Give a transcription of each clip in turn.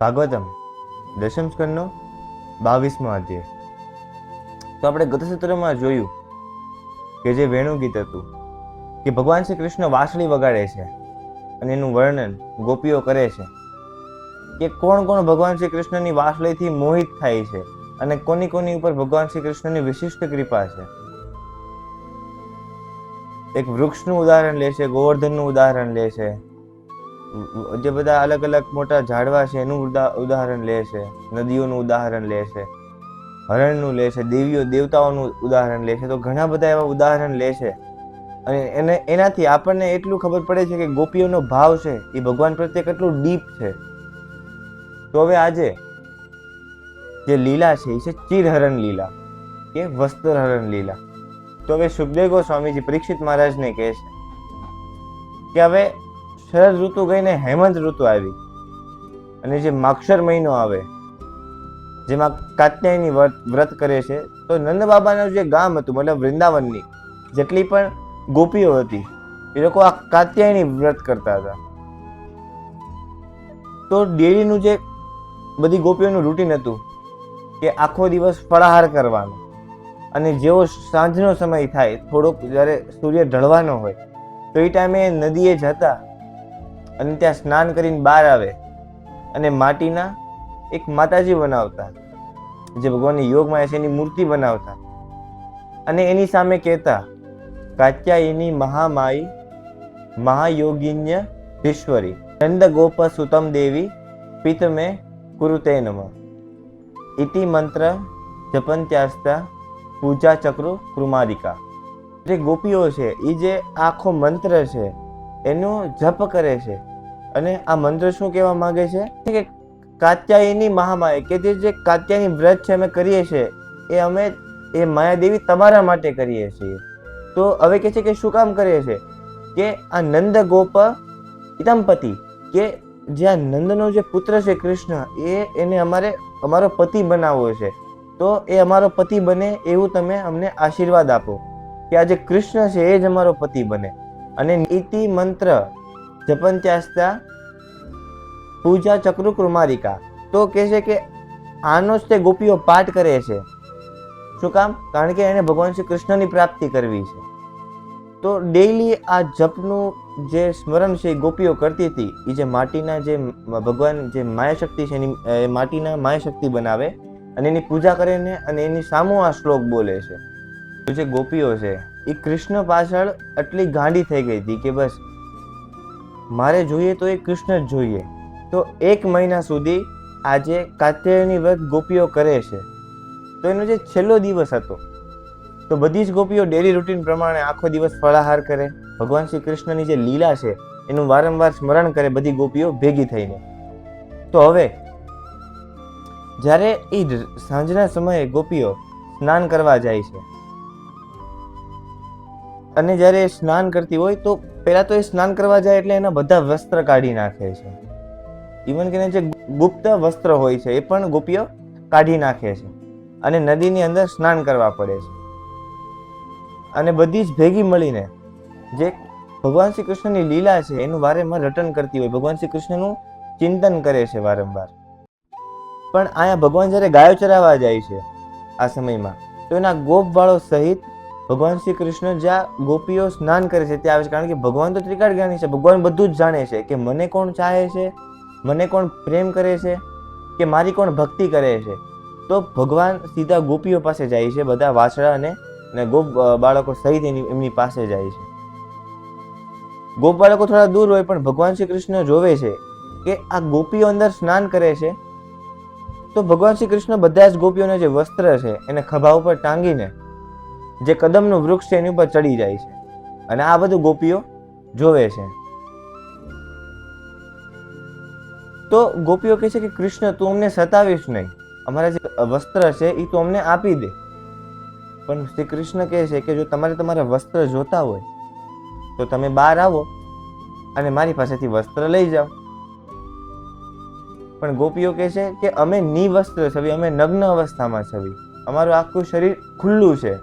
ભાગવતમ દશમ સ્કંદનો 22મો અધ્યાય. તો આપણે ગત સત્રમાં જોયું કે જે વેણુ ગીત હતું કે ભગવાન શ્રી કૃષ્ણ વાંસળી વગાડે છે અને એનું વર્ણન ગોપીઓ કરે છે કે કોણ કોણ ભગવાન શ્રી કૃષ્ણની વાંસળીથી મોહિત થાય છે અને કોની કોની ઉપર ભગવાન શ્રી કૃષ્ણની વિશિષ્ટ કૃપા છે. એક વૃક્ષનું ઉદાહરણ લે છે, ગોવર્ધનનું ઉદાહરણ લે છે, જે બધા અલગ અલગ મોટા ઝાડવા છે એનું ઉદાહરણ લે છે, નદીઓનું ઉદાહરણ લે છે, હરણનું લે છે, દેવતાઓનું ઉદાહરણ લે છે. તો ઘણા બધા એવા ઉદાહરણ લે છે અને એનાથી આપણને એટલું ખબર પડે છે કે ગોપીઓનો ભાવ છે એ ભગવાન પ્રત્યે કેટલું ડીપ છે. તો હવે આજે જે લીલા છે એ છે ચિરહરણ લીલા કે વસ્ત્રહરણ લીલા. તો હવે સુખદેવ ગોસ્વામીજી પરીક્ષિત મહારાજને કહે છે કે હવે શરદ ઋતુ ગઈને હેમંત ઋતુ આવી અને જે માક્ષર મહિનો આવે જેમાં કાત્યાયની વ્રત કરે છે. તો નંદ બાબાનું જે ગામ હતું મતલબ વૃંદાવનની જેટલી પણ ગોપીઓ હતી એ લોકો આ કાત્યાયની વ્રત કરતા હતા. તો ડેલીનું જે બધી ગોપીઓનું રૂટીન હતું કે આખો દિવસ ફળાહાર કરવાનો અને જેવો સાંજનો સમય થાય થોડોક જ્યારે સૂર્ય ઢળવાનો હોય તો એ ટાઈમે નદીએ જતા અને ત્યાં સ્નાન કરીને બહાર આવે અને માટીના એક માતાજી બનાવતા જે ભગવાનની યોગમાં છે એની મૂર્તિ બનાવતા અને એની સામે કહેતા કાત્યાયની મહામાઈ મહાયોગિન્ય ઈશ્વરી નંદ ગોપ સુતમ દેવી પિતમે કુરુતે નમઃ ઇતિ મંત્ર જપંત્યાસ્તા પૂજા ચક્રુ કૃમારિકા. જે ગોપીઓ છે એ જે આખો મંત્ર છે એનો જપ કરે છે અને આ મંત્ર શું કહેવા માંગે છે કે કાત્યાયની મહામાયા કે જે કાત્યાયની વ્રત છે અમે કરીએ છીએ એ અમે એ માયાદેવી તમારા માટે કરીએ છીએ. તો હવે કે છે કે શું કામ કરીએ છીએ કે આ નંદ ગોપ ઇતમપતિ કે જે આ નંદનો જે પુત્ર છે કૃષ્ણ એને અમારો પતિ બનાવવો છે. તો એ અમારો પતિ બને એવું તમે અમને આશીર્વાદ આપો કે આ જે કૃષ્ણ છે એ જ અમારો પતિ બને. અને ઇતિ મંત્ર જપંત્યાસ્તા પૂજા ચક્રુ કૃમારિકા. તો કહે છે કે આનો જ તે ગોપીઓ પાઠ કરે છે. શું કામ? કારણ કે એને ભગવાન શ્રી કૃષ્ણની પ્રાપ્તિ કરવી છે. તો ડેઈલી આ જપનું જે સ્મરણ છે એ ગોપીઓ કરતી હતી. એ જે માટીના જે ભગવાન જે માયા શક્તિ છે એની માટીના માયા શક્તિ બનાવે અને એની પૂજા કરીને અને એની સામું આ શ્લોક બોલે છે. તો જે ગોપીઓ છે એ કૃષ્ણ પાછળ આટલી ગાંડી થઈ ગઈ હતી કે બસ મારે જોઈએ તો એ કૃષ્ણ જ જોઈએ. તો 1 મહિના સુધી આજે કાત્યાયની વ્રત ગોપીઓ કરે છે. તો એનો જે છેલ્લો દિવસ હતો તો બધી જ ગોપીઓ ડેલી રૂટીન પ્રમાણે આખો દિવસ ફળાહાર કરે, ભગવાન શ્રી કૃષ્ણની જે લીલા છે એનું વારંવાર સ્મરણ કરે બધી ગોપીઓ ભેગી થઈને. તો હવે જ્યારે એ સાંજના સમયે ગોપીઓ સ્નાન કરવા જાય છે અને જ્યારે સ્નાન કરતી હોય તો પહેલા તો એ સ્નાન કરવા જાય એટલે એના બધા વસ્ત્ર કાઢી નાખે છે. ઇવન કે જે ગુપ્ત વસ્ત્ર હોય છે એ પણ ગોપીઓ કાઢી નાખે છે અને નદીની અંદર સ્નાન કરવા પડે છે. અને બધી જ ભેગી મળીને જે ભગવાન શ્રી કૃષ્ણની લીલા છે એનું વારંવાર રટન કરતી હોય, ભગવાન શ્રી કૃષ્ણનું ચિંતન કરે છે વારંવાર. પણ અહીંયા ભગવાન જ્યારે ગાયો ચરાવવા જાય છે આ સમયમાં તો એના ગોપવાળો સહિત ભગવાન શ્રી કૃષ્ણ જ્યાં ગોપીઓ સ્નાન કરે છે ત્યાં આવે છે. કારણ કે ભગવાન તો ત્રિકાળ જ્ઞાની છે, ભગવાન બધું જ જાણે છે કે મને કોણ ચાહે છે, મને કોણ પ્રેમ કરે છે કે મારી કોણ ભક્તિ કરે છે. તો ભગવાન સીધા ગોપીઓ પાસે જાય છે, બધા વાછડા અને ગોપ બાળકો સહિત એમની પાસે જાય છે. ગોપ બાળકો થોડા દૂર હોય પણ ભગવાન શ્રી કૃષ્ણ જોવે છે કે આ ગોપીઓ અંદર સ્નાન કરે છે. તો ભગવાન શ્રી કૃષ્ણ બધા જ ગોપીઓના જે વસ્ત્ર છે એને ખભા ઉપર ટાંગીને જે કદમનું વૃક્ષ છે એની ઉપર ચડી જાય છે અને આ બધું ગોપીઓ જોવે છે. તો ગોપીઓ કહે છે કે કૃષ્ણ તું અમને સતાવીશ નહીં, અમારા જે વસ્ત્ર છે એ તું અમને આપી દે. પણ શ્રી કૃષ્ણ કહે છે કે જો તમારે તમારા વસ્ત્ર જોતા હોય તો તમે બહાર આવો અને મારી પાસેથી વસ્ત્ર લઈ જાઓ. પણ ગોપીઓ કહે છે કે અમે નિવસ્ત્ર છવી, અમે નગ્ન અવસ્થામાં છવી, અમારું આખું શરીર ખુલ્લું છે,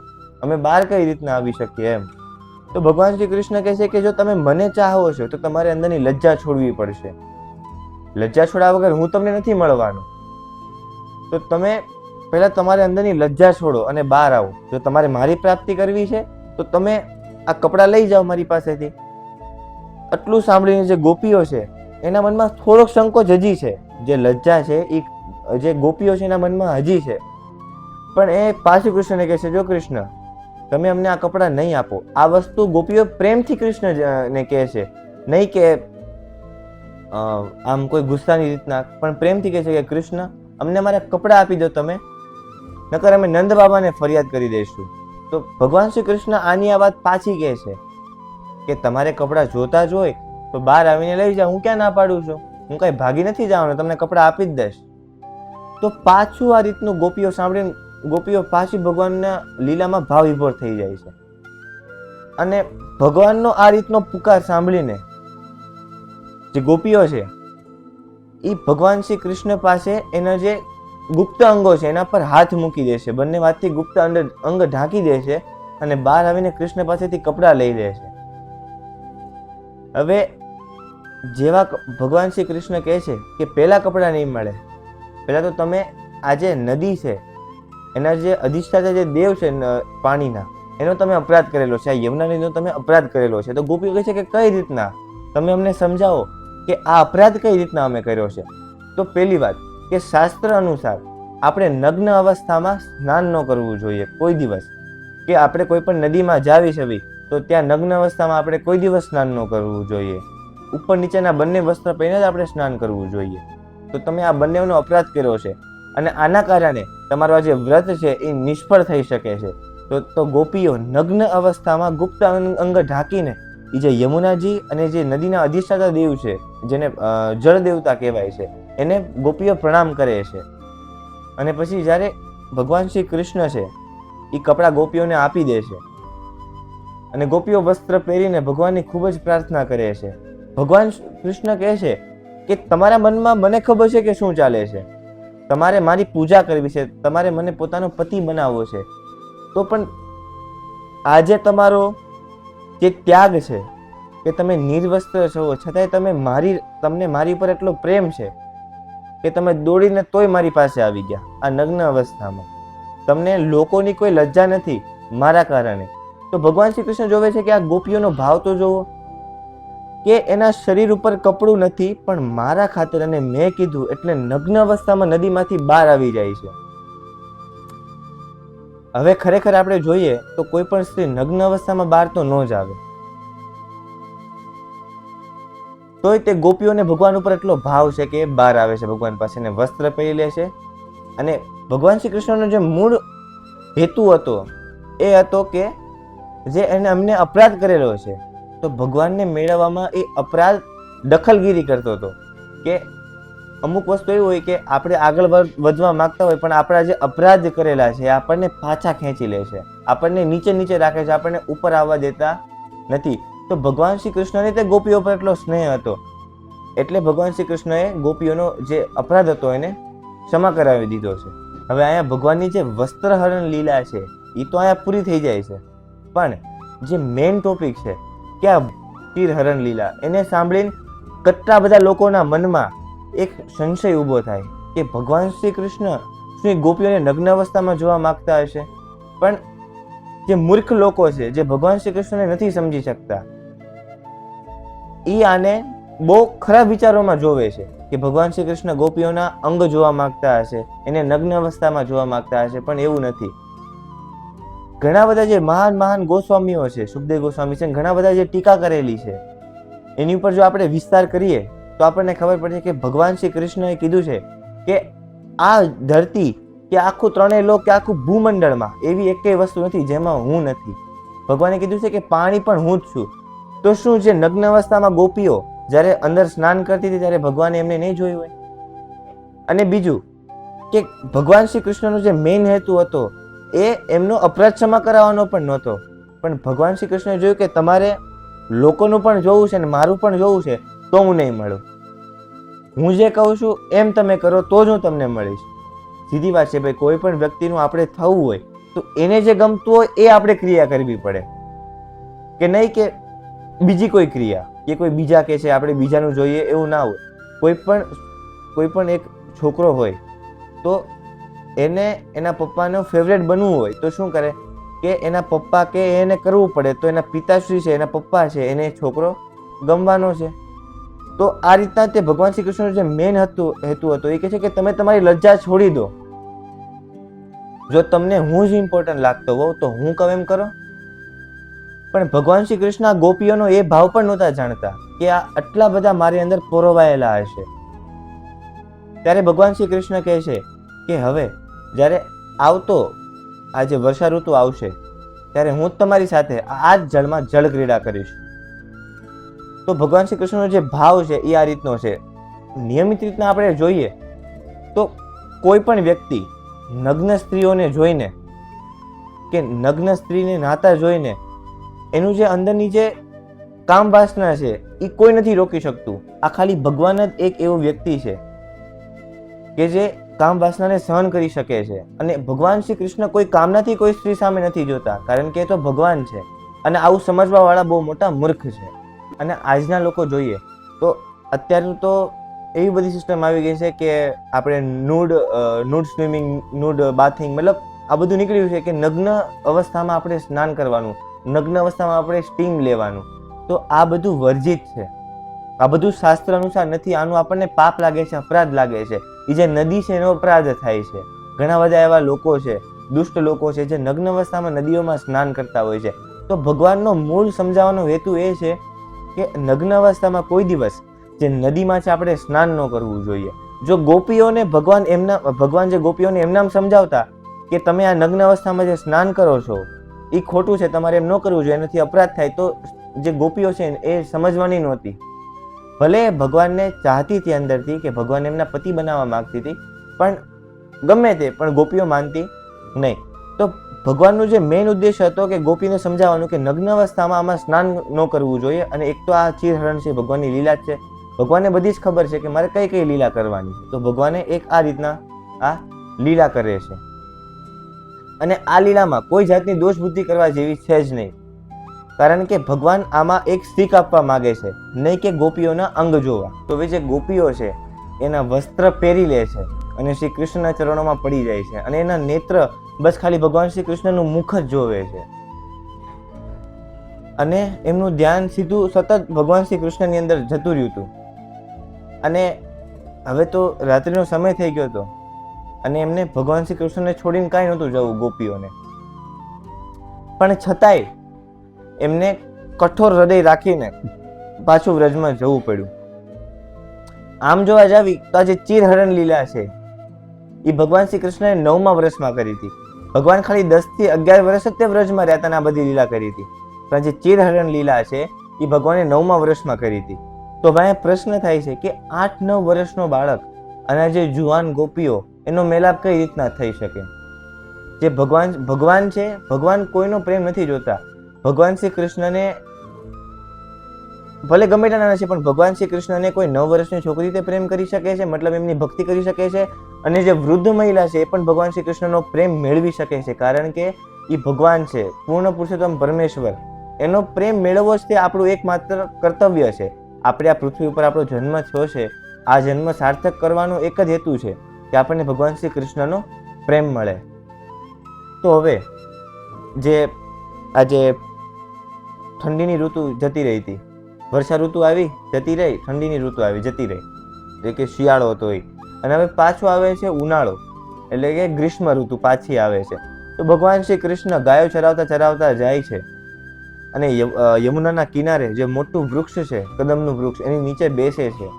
અમે બહાર કઈ રીતના આવી શકીએ એમ. તો ભગવાન શ્રી કૃષ્ણ કહે છે કે જો તમે મને ચાહો છો તો તમારે અંદરની લજ્જા છોડવી પડશે. લજ્જા છોડ્યા વગર હું તમને નથી મળવાનો. તો તમે પહેલા તમારે અંદરની લજ્જા છોડો અને બહાર આવો. જો તમારે મારી પ્રાપ્તિ કરવી છે તો તમે આ કપડાં લઈ જાઓ મારી પાસેથી. આટલું સાંભળીને જે ગોપીઓ છે એના મનમાં થોડોક સંકોચ હજી છે, જે લજ્જા છે એ જે ગોપીઓ છે એના મનમાં હજી છે. પણ એ પાછું કૃષ્ણને કહે છે, જો કૃષ્ણ તમે અમને આ કપડાં નહીં આપો. આ વસ્તુ ગોપીઓ પ્રેમથી કૃષ્ણને કહે છે, નહીં કે આમ કોઈ ગુસ્સાની રીતના, પણ પ્રેમથી કહે છે કે કૃષ્ણ અમને અમારા કપડાં આપી દો તમે, નકર અમે નંદ બાબાને ફરિયાદ કરી દઈશું. તો ભગવાન શ્રી કૃષ્ણ આની આ વાત પાછી કહે છે કે તમારે કપડાં જોતા જ હોય તો બહાર આવીને લઈ જાઓ, હું ક્યાં ના પાડું છું, હું કઈ ભાગી નથી જવાનો, તમને કપડાં આપી જ દઈશ. તો પાછું આ રીતનું ગોપીઓ સાંભળીને ગોપીઓ પાછી ભગવાનના લીલામાં ભાવ વિભોર થઈ જાય છે. અને ભગવાનનો આ રીતનો પુકાર સાંભળીને જે ગોપીઓ છે એ ભગવાન શ્રી કૃષ્ણ પાસે એના જે ગુપ્ત અંગો છે એના પર હાથ મૂકી દે છે, બંને વાતથી ગુપ્ત અંગ ઢાંકી દે છે અને બહાર આવીને કૃષ્ણ પાસેથી કપડાં લઈ લે છે. હવે જેવા ભગવાન શ્રી કૃષ્ણ કહે છે કે પહેલા કપડાં નહીં મળે, પહેલા તો તમે આ જે નદી છે એના જે અધિષ્ઠાતા જે દેવ છે પાણીના, એનો તમે અપરાધ કરેલો છે, આ યમુના નદીનો તમે અપરાધ કરેલો છે. તો ગોપીઓ કહે છે કે કઈ રીતના, તમે અમને સમજાવો કે આ અપરાધ કઈ રીતના અમે કર્યો છે. તો પહેલી વાત કે શાસ્ત્ર અનુસાર આપણે નગ્ન અવસ્થામાં સ્નાન ન કરવું જોઈએ કોઈ દિવસ. કે આપણે કોઈ પણ નદીમાં જાવી છવી તો ત્યાં નગ્ન અવસ્થામાં આપણે કોઈ દિવસ સ્નાન ન કરવું જોઈએ. ઉપર નીચેના બંને વસ્ત્ર પહેરીને જ આપણે સ્નાન કરવું જોઈએ. તો તમે આ બંનેનો અપરાધ કર્યો છે અને આના કારણે તમારો આ જે વ્રત છે એ નિષ્ફળ થઈ શકે છે. તો ગોપીઓ નગ્ન અવસ્થામાં ગુપ્ત અંગ ઢાંકીને એ જે યમુનાજી અને જે નદીના અધિષ્ઠાતા દેવ છે, જેને જળ દેવતા કહેવાય છે, એને ગોપીઓ પ્રણામ કરે છે. અને પછી જ્યારે ભગવાન શ્રી કૃષ્ણ છે એ કપડાં ગોપીઓને આપી દે છે અને ગોપીઓ વસ્ત્ર પહેરીને ભગવાનની ખૂબ જ પ્રાર્થના કરે છે. ભગવાન કૃષ્ણ કહે છે કે તમારા મનમાં મને ખબર છે કે શું ચાલે છે, તમારે મારી પૂજા કરવી છે, તમારે મને પોતાનો પતિ બનાવવો છે. તો પણ આજે તમારો જે ત્યાગ છે કે તમે નિર્વસ્ત્ર છો છતાંય તમને મારી ઉપર એટલો પ્રેમ છે કે તમે દોડીને તોય મારી પાસે આવી ગયા આ નગ્ન અવસ્થામાં. તમને લોકોની કોઈ લજ્જા નથી મારા કારણે. તો ભગવાન શ્રી કૃષ્ણ જોવે છે કે આ ગોપીઓનો ભાવ તો જોવો કે એના શરીર ઉપર કપડું નથી પણ મારા ખાતર અને મેં કીધું એટલે નગ્ન અવસ્થામાં નદીમાંથી બહાર આવી જાય છે. હવે ખરેખર આપણે જોઈએ તો કોઈ પણ સ્ત્રી નગ્ન અવસ્થામાં બહાર તો ન જ આવે. તોય તે ગોપીઓને ભગવાન ઉપર એટલો ભાવ છે કે બહાર આવે છે ભગવાન પાસે ને વસ્ત્ર પહેરી લે છે. અને ભગવાન શ્રી કૃષ્ણનો જે મૂળ હેતુ હતો એ હતો કે જે એને અમને અપરાધ કરેલો છે તો ભગવાનને મેળવવામાં એ અપરાધ દખલગીરી કરતો હતો. કે અમુક વસ્તુ એવી હોય કે આપણે આગળ વધવા માંગતા હોય પણ આપણા જે અપરાધ કરેલા છે આપણને પાછા ખેંચી લે છે, આપણને નીચે રાખે છે, આપણને ઉપર આવવા દેતા નથી. તો ભગવાન શ્રી કૃષ્ણને તે ગોપીઓ પર એટલો સ્નેહ હતો એટલે ભગવાન શ્રી કૃષ્ણએ ગોપીઓનો જે અપરાધ હતો એને ક્ષમા કરાવી દીધો છે. હવે અહીંયા ભગવાનની જે વસ્ત્રહરણ લીલા છે એ તો અહીંયા પૂરી થઈ જાય છે, પણ જે મેઇન ટોપિક છે કે આ તીરહરણ લીલા એને સાંભળીને કેટલા બધા લોકોના મનમાં એક સંશય ઊભો થાય કે ભગવાન શ્રી કૃષ્ણ શું ગોપીઓને નગ્ન અવસ્થામાં જોવા માંગતા હશે. પણ જે મૂર્ખ લોકો છે જે ભગવાન શ્રી કૃષ્ણને નથી સમજી શકતા એ આને બહુ ખરાબ વિચારોમાં જોવે છે કે ભગવાન શ્રી કૃષ્ણ ગોપીઓના અંગ જોવા માંગતા હશે, એને નગ્ન અવસ્થામાં જોવા માંગતા હશે, પણ એવું નથી. ઘણા બધા જે મહાન ગોસ્વામીઓ છે, સુખદેવ ગોસ્વામી છે, ઘણા બધા જે ટીકા કરેલી છે એની ઉપર જો આપણે વિસ્તાર કરીએ તો આપણને ખબર પડે કે ભગવાન શ્રી કૃષ્ણએ કીધું છે કે આ ધરતી કે આખું ત્રણેય લોક કે આખું ભૂમંડળમાં એવી એકેય વસ્તુ નથી જેમાં હું નથી. ભગવાને કીધું છે કે પાણી પણ હું જ છું. તો શું જે નગ્ન અવસ્થામાં ગોપીઓ જ્યારે અંદર સ્નાન કરતી હતી ત્યારે ભગવાને એમને નહીં જોયું હોય? અને બીજું કે ભગવાન શ્રી કૃષ્ણનો જે મેઇન હેતુ હતો એ એમનો અપરાધ ક્ષમા કરાવવાનો પણ નહોતો, પણ ભગવાન શ્રી કૃષ્ણએ જોયું કે તમારે લોકોનું પણ જોવું છે ને મારું પણ જોવું છે તો હું નહીં મળું. હું જે કહું છું એમ તમે કરો તો જ હું તમને મળીશ. સીધી વાત છે ભાઈ, કોઈ પણ વ્યક્તિનું આપણે થવું હોય તો એને જે ગમતું હોય એ આપણે ક્રિયા કરવી પડે, કે નહીં કે બીજી કોઈ ક્રિયા કે કોઈ બીજા કે છે આપણે બીજાનું જોઈએ એવું ના હોય. કોઈ પણ કોઈ પણ એક છોકરો હોય તો એને એના પપ્પાનો ફેવરેટ બનવું હોય તો શું કરે કે એના પપ્પા કે એને કરવું પડે, તો એના પિતાશ્રી છે, એના પપ્પા છે, એને છોકરો ગમવાનો છે. તો આ રીતના તે ભગવાન શ્રી કૃષ્ણનો જે મેઇન હેતુ હતો એ કહે છે કે તમે તમારી લજ્જા છોડી દો. જો તમને હું જ ઇમ્પોર્ટન્ટ લાગતો હોઉં તો હું કહું એમ કરો. પણ ભગવાન શ્રી કૃષ્ણ ગોપીઓનો એ ભાવ પણ નહોતા જાણતા કે આ આટલા બધા મારી અંદર પોરવાયેલા હશે. ત્યારે ભગવાન શ્રી કૃષ્ણ કહે છે કે હવે જ્યારે આવતો આ જે વર્ષા ઋતુ આવશે ત્યારે હું તમારી સાથે આ જ જળમાં જળ ક્રીડા કરીશ. તો ભગવાન શ્રી કૃષ્ણનો જે ભાવ છે એ આ રીતનો છે. નિયમિત રીતના આપણે જોઈએ તો કોઈ પણ વ્યક્તિ નગ્ન સ્ત્રીઓને જોઈને કે નગ્ન સ્ત્રીને નાતા જોઈને એનું જે અંદરની જે કામ વાસના છે એ કોઈ નથી રોકી શકતું. આ ખાલી ભગવાન જ એક એવો વ્યક્તિ છે કે જે કામ વાસનાને સહન કરી શકે છે. અને ભગવાન શ્રી કૃષ્ણ કોઈ કામનાથી કોઈ સ્ત્રી સામે નથી જોતા, કારણ કે એ તો ભગવાન છે. અને આવું સમજવા વાળા બહુ મોટા મૂર્ખ છે. અને આજના લોકો જોઈએ તો અત્યારે તો એવી બધી સિસ્ટમ આવી ગઈ છે કે આપણે નૂડ સ્વિમિંગ, નૂડ બાથિંગ, મતલબ આ બધું નીકળ્યું છે કે નગ્ન અવસ્થામાં આપણે સ્નાન કરવાનું, નગ્ન અવસ્થામાં આપણે સ્ટીમ લેવાનું. તો આ બધું વર્જિત છે. આ બધું શાસ્ત્ર અનુસાર નથી. આનું આપણને પાપ લાગે છે, અપરાધ લાગે છે. એ જે નદી છે એનો અપરાધ થાય છે. ઘણા બધા એવા લોકો છે, દુષ્ટ લોકો છે, જે નગ્ન અવસ્થામાં નદીઓમાં સ્નાન કરતા હોય છે. તો ભગવાનનો મૂળ સમજાવવાનો હેતુ એ છે કે નગ્ન અવસ્થામાં કોઈ દિવસ જે નદીમાં છે આપણે સ્નાન ન કરવું જોઈએ. જો ગોપીઓને ભગવાન જે ગોપીઓને એમનામ સમજાવતા કે તમે આ નગ્ન અવસ્થામાં જે સ્નાન કરો છો એ ખોટું છે, તમારે એમ ન કરવું જોઈએ, એનાથી અપરાધ થાય, તો જે ગોપીઓ છે એ સમજવાની નહોતી. ભલે ભગવાનને ચાહતી હતી અંદરથી કે ભગવાન એમના પતિ બનાવવા માંગતી હતી, પણ ગમે તે, પણ ગોપીઓ માનતી નહીં. તો ભગવાનનો જે મેઇન ઉદ્દેશ હતો કે ગોપીને સમજાવવાનું કે નગ્ન અવસ્થામાં આમાં સ્નાન ન કરવું જોઈએ. અને એક તો આ ચીરહરણ છે, ભગવાનની લીલા જ છે. ભગવાનને બધી જ ખબર છે કે મારે કઈ કઈ લીલા કરવાની છે. તો ભગવાને એક આ રીતના આ લીલા કરે છે. અને આ લીલામાં કોઈ જાતની દોષ બુદ્ધિ કરવા જેવી છે જ નહીં, કારણ કે ભગવાન આમાં એક શીખ આપવા માંગે છે, નહીં કે ગોપીઓના અંગ જોવા. તો હવે જે ગોપીઓ છે એના વસ્ત્ર પહેરી લે છે અને શ્રી કૃષ્ણના ચરણોમાં પડી જાય છે. અને એના નેત્ર બસ ખાલી ભગવાન શ્રી કૃષ્ણનું મુખ જ જોવે છે. અને એમનું ધ્યાન સીધું સતત ભગવાન શ્રી કૃષ્ણની અંદર જતું રહ્યું હતું. અને હવે તો રાત્રિનો સમય થઈ ગયો હતો અને એમને ભગવાન શ્રી કૃષ્ણને છોડીને કાંઈ નહોતું જવું ગોપીઓને. પણ છતાંય એમને કઠોર હૃદય રાખીને પાછું વ્રજમાં જવું પડ્યું. આમ જોવા જાવી તો આ જે ચીરહરણ લીલા છે એ ભગવાન શ્રી કૃષ્ણએ 9મા વર્ષમાં કરી હતી. ભગવાન ખાલી 10 થી 11 વર્ષ જ તે વ્રજમાં રહેતા આ બધી લીલા કરી હતી. પણ જે ચીરહરણ લીલા છે એ ભગવાને 9મા વર્ષમાં કરી હતી. તો ભાઈ પ્રશ્ન થાય છે કે 8-9 વર્ષનો બાળક અને જે જુવાન ગોપીઓ એનો મેલાપ કઈ રીતના થઈ શકે? જે ભગવાન છે, ભગવાન કોઈનો પ્રેમ નથી જોતા. ભગવાન શ્રી કૃષ્ણને ભલે ગમે તેના નાના છે, પણ ભગવાન શ્રી કૃષ્ણને કોઈ 9 વર્ષની છોકરી તે પ્રેમ કરી શકે છે, મતલબ એમની ભક્તિ કરી શકે છે. અને જે વૃદ્ધ મહિલા છે એ પણ ભગવાન શ્રી કૃષ્ણનો પ્રેમ મેળવી શકે છે, કારણ કે એ ભગવાન છે, પૂર્ણ પુરુષોત્તમ પરમેશ્વર. એનો પ્રેમ મેળવવો જ તે આપણું એકમાત્ર કર્તવ્ય છે. આપણે આ પૃથ્વી ઉપર આપણો જન્મ થયો છે, આ જન્મ સાર્થક કરવાનો એક જ હેતુ છે કે આપણને ભગવાન શ્રી કૃષ્ણનો પ્રેમ મળે. તો હવે જે આજે ઠંડીની ઋતુ જતી રહી હતી, વર્ષા ઋતુ આવી જતી રહી, ઠંડીની ઋતુ આવી જતી રહી, એટલે કે શિયાળો હતો એ. અને હવે પાછો આવે છે ઉનાળો, એટલે કે ગ્રીષ્મ ઋતુ પાછી આવે છે. તો ભગવાન શ્રી કૃષ્ણ ગાયો ચરાવતા ચરાવતા જાય છે અને યમુનાના કિનારે જે મોટું વૃક્ષ છે, કદમનું વૃક્ષ, એની નીચે બેસે છે.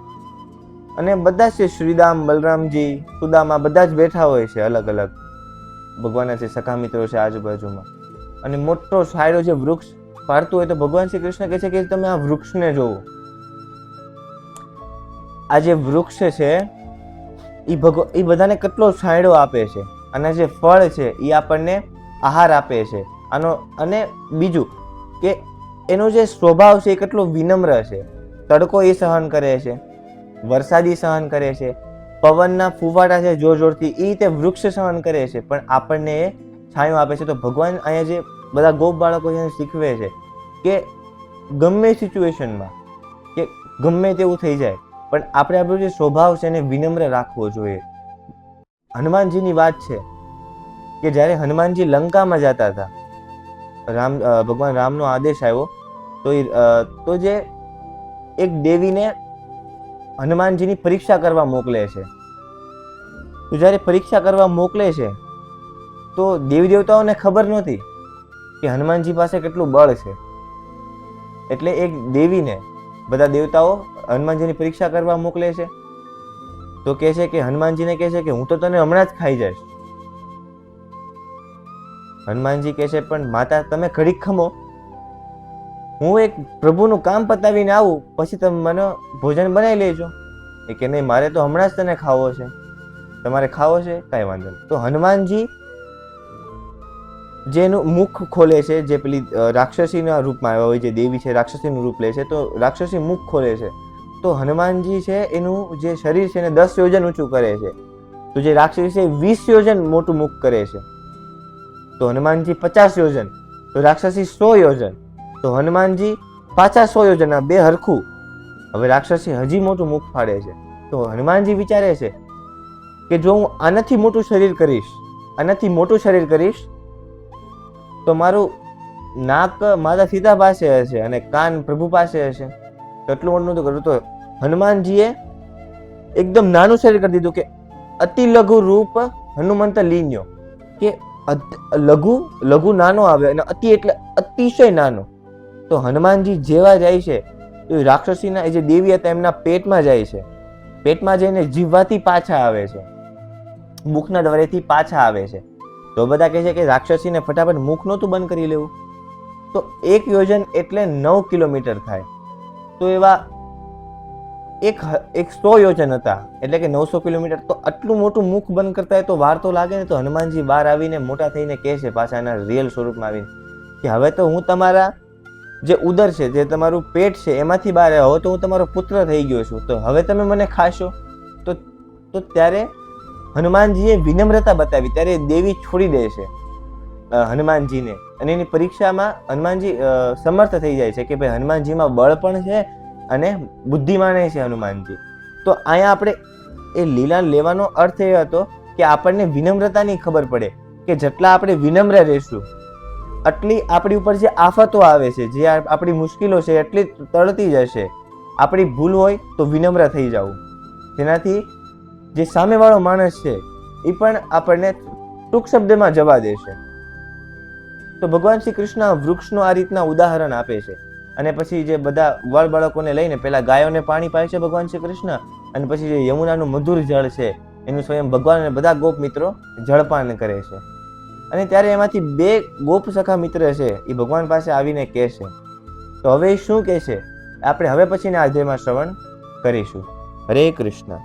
અને બધા છે, શ્રીદામ, બલરામજી, સુદામા, બધા જ બેઠા હોય છે અલગ અલગ. ભગવાનના જે સખા મિત્રો છે આજુબાજુમાં. અને મોટો છાંયડો જે વૃક્ષ પાડતું હોય તો ભગવાન શ્રી કૃષ્ણ કહે છે કે તમે આ વૃક્ષને જોવો. આ જે વૃક્ષ છે એ બધાને કેટલો છાંયડો આપે છે, અને જે ફળ છે એ આપણને આહાર આપે છે આનો. અને બીજું કે એનો જે સ્વભાવ છે એ કેટલો વિનમ્ર છે. તડકો એ સહન કરે છે, વરસાદી સહન કરે છે, પવનના ફૂફાટા છે જોર જોરથી એ તે વૃક્ષ સહન કરે છે, પણ આપણને એ છાંયો આપે છે. તો ભગવાન અહીંયા જે બધા ગોપ બાળકો છે શીખવે છે કે ગમે સિચ્યુએશનમાં, કે ગમે તેવું થઈ જાય, પણ આપણે આપણો જે સ્વભાવ છે એને વિનમ્ર રાખવો જોઈએ. હનુમાનજીની વાત છે કે જ્યારે હનુમાનજી લંકામાં જતા હતા, ભગવાન રામનો આદેશ આવ્યો તો જે એક દેવીને હનુમાનજીની પરીક્ષા કરવા મોકલે છે. તો જ્યારે પરીક્ષા કરવા મોકલે છે તો દેવી દેવતાઓને ખબર નહોતી કે હનુમાનજી પાસે કેટલું બળ છે. એટલે એક દેવીને બધા દેવતાઓ હનુમાનજીની પરીક્ષા કરવા મોકલે છે. તો કહે છે કે હનુમાનજીને કહે છે કે હું તો તને હમણાં જ ખાઈ જઈશ. હનુમાનજી કહે છે પણ માતા તમે ઘડીક ખમો, હું એક પ્રભુનું કામ પતાવીને આવું, પછી તમે મને ભોજન બનાવી લેજો. એ કે નહીં, મારે તો હમણાં જ તને ખાવો છે. તમારે ખાવો છે, કાંઈ વાંધો નહીં. તો હનુમાનજી જેનું મુખ ખોલે છે, જે પેલી રાક્ષસીના રૂપમાં આવ્યા હોય, જે દેવી છે રાક્ષસીનું રૂપ લે છે, તો રાક્ષસી મુખ ખોલે છે. તો હનુમાનજી છે એનું જે શરીર છે એને 10 યોજન ઊંચું કરે છે. તો જે રાક્ષસી છે 20 યોજન મોટું મુખ કરે છે. તો હનુમાનજી 50 યોજન, તો રાક્ષસી 100 યોજન. તો હનુમાનજી પાછા 100 યોજન, આ બે હરખું. હવે રાક્ષસી હજી મોટું મુખ ફાડે છે. તો હનુમાનજી વિચારે છે કે જો હું આનાથી મોટું શરીર કરીશ તો મારું નાક માતા સીતા પાસે હશે અને કાન પ્રભુ પાસે હશે. તો એટલું મોટું નહોતું કર્યું. તો હનુમાનજીએ એકદમ નાનું શરીર કરી દીધું કે અતિ લઘુ રૂપ હનુમંત લીન્યો, કે લઘુ નાનો આવે અને અતિ એટલે અતિશય નાનો. તો હનુમાનજી જેવા જાય છે તો રાક્ષસીના જે દેવી હતા એમના પેટમાં જાય છે. પેટમાં જઈને જીવવાથી પાછા આવે છે, મુખના દ્વારેથી પાછા આવે છે. તો બધા કહે છે કે રાક્ષસીને ફટાફટ મુખ નહોતું બંધ કરી લેવું. તો 1 યોજન એટલે 9 કિલોમીટર થાય. તો એવા એક 100 યોજન હતા એટલે કે 900 કિલોમીટર. તો આટલું મોટું મુખ બંધ કરતા હોય તો વાર તો લાગે ને. તો હનુમાનજી બહાર આવીને મોટા થઈને કહે છે પાછા એના રિયલ સ્વરૂપમાં આવીને કે હવે તો હું તમારા જે ઉદર છે, જે તમારું પેટ છે એમાંથી બહાર આવ્યો, હવે તો હું તમારો પુત્ર થઈ ગયો છું, તો હવે તમે મને ખાશો. તો ત્યારે હનુમાનજીએ વિનમ્રતા બતાવી. ત્યારે દેવી છોડી દે છે હનુમાનજીને અને એની પરીક્ષામાં હનુમાનજી સમર્થ થઈ જાય છે કે ભાઈ હનુમાનજીમાં બળ પણ છે અને બુદ્ધિમાન છે હનુમાનજી. તો અહીંયા આપણે એ લીલા લેવાનો અર્થ એ હતો કે આપણને વિનમ્રતાની ખબર પડે કે જેટલા આપણે વિનમ્ર રહીશું એટલી આપણી ઉપર જે આફતો આવે છે, જે આપણી મુશ્કેલો છે એટલી તળતી જશે. આપણી ભૂલ હોય તો વિનમ્ર થઈ જવું, જેનાથી જે સામેવાળો માણસ છે એ પણ આપણને ટૂંક શબ્દમાં જવા દેશે. તો ભગવાન શ્રી કૃષ્ણ વૃક્ષનું આ રીતના ઉદાહરણ આપે છે. અને પછી જે બધા વળ બાળકોને લઈને પેલા ગાયોને પાણી પાય છે ભગવાન શ્રી કૃષ્ણ, અને પછી જે યમુનાનું મધુર જળ છે એનું સ્વયં ભગવાન અને બધા ગોપ મિત્રો જળપાન કરે છે. અને ત્યારે એમાંથી 2 ગોપ સખા મિત્ર છે એ ભગવાન પાસે આવીને કહે છે. તો હવે શું કહે છે આપણે હવે પછીના અધ્યાયમાં શ્રવણ કરીશું. હરે કૃષ્ણ.